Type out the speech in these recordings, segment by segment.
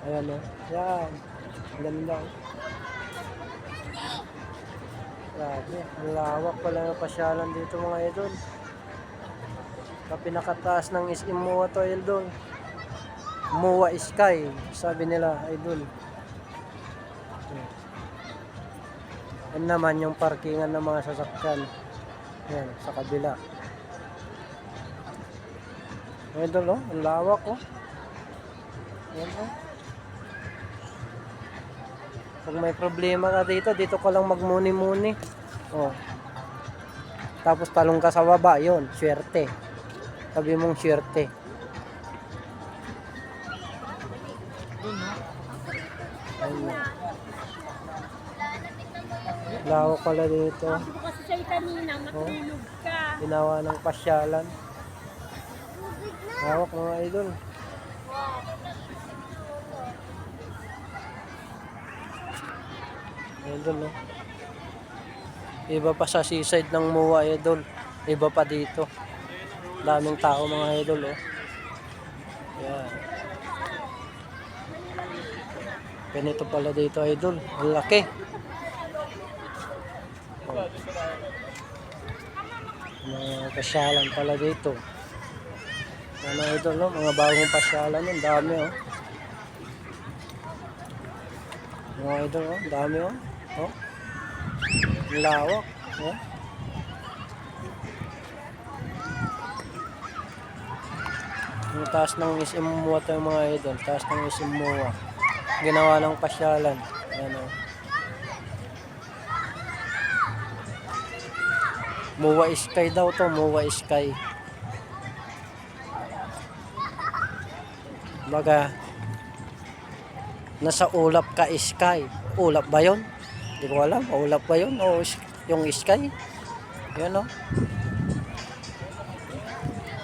Ayan o. Yan. Ganda o. Grabe. Ang lawak pala ng pasyalan dito mga idol. Sa pinakataas ng SM MOA to idol. MOA Sky. Sabi nila idol. Yan naman yung parkingan ng mga sasakyan. Yan. Sa kabila. Idol o. Ang lawak o. Yan o. Pag may problema ka dito ka lang magmuni-muni. Oh. Tapos talong ka sa baba, yon, swerte. Sabi mong swerte. Ayun. Lawak pala dito. Sabi ko kasi sa'yo kanina, matulog ka. Ginawa ng pasyalan. Lawak mga idol. Idol, no? Iba pa sa seaside ng MOA, idol. Iba pa dito. Daming tao mga idol, oh. Yan. Ganito pala dito, idol. Ang laki. Oh. Mga pasyalan pala dito. Ano idol, no? Mga bagong pasyalan yun. Dami, oh. Mga idol, oh. Dami, oh. Oh. Ang lawak. Oh. Yung taas ng SM MOA to yung mga idol. Taas ng SM MOA. Ginawa ng pasyalan. Ayan, oh. MOA Sky daw to. MOA Sky. Baga nasa ulap ka sky. Ulap ba yun? Hindi ko alam. Ulap ba yun? O yung sky? Yan o.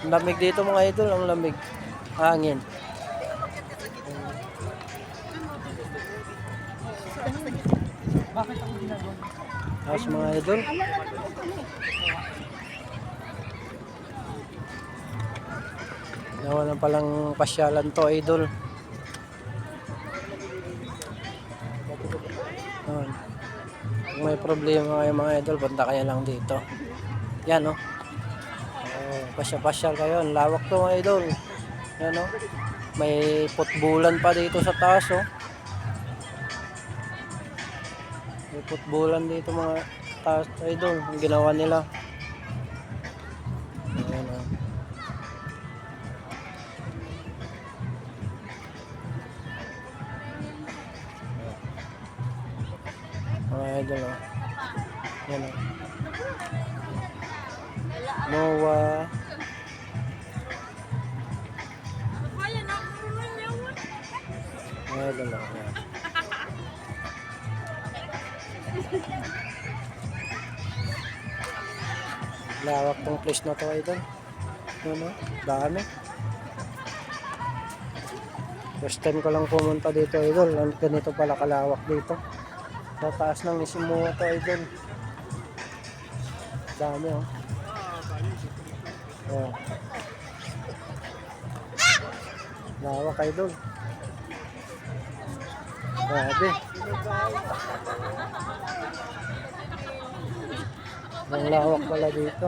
Ang lamig dito mga idol. Ang lamig. Hangin. Bakit ako ginagawa? Tapos mga idol. Nawa na palang pasyalan to idol. Ayan. Kung may problema kayo mga idol, punta kayo lang dito. Yan o. Pasya-pasyal kayo. Ang lawak to mga idol. Yan o. May putbulan pa dito sa taas o. May putbulan dito mga taas idol. Ang ginawa nila. Ayan o. Mga idol o. Yan o. MOA. Mga idol o. Yan. Lawak tong place na to idol. Ano? Dami. First time ko lang pumunta dito idol. Ganito pala kalawak dito. Sa taas ng SM MOA to idol. Dami oh. Oh. Lawak idol. Grabe. Ang lawak pala dito.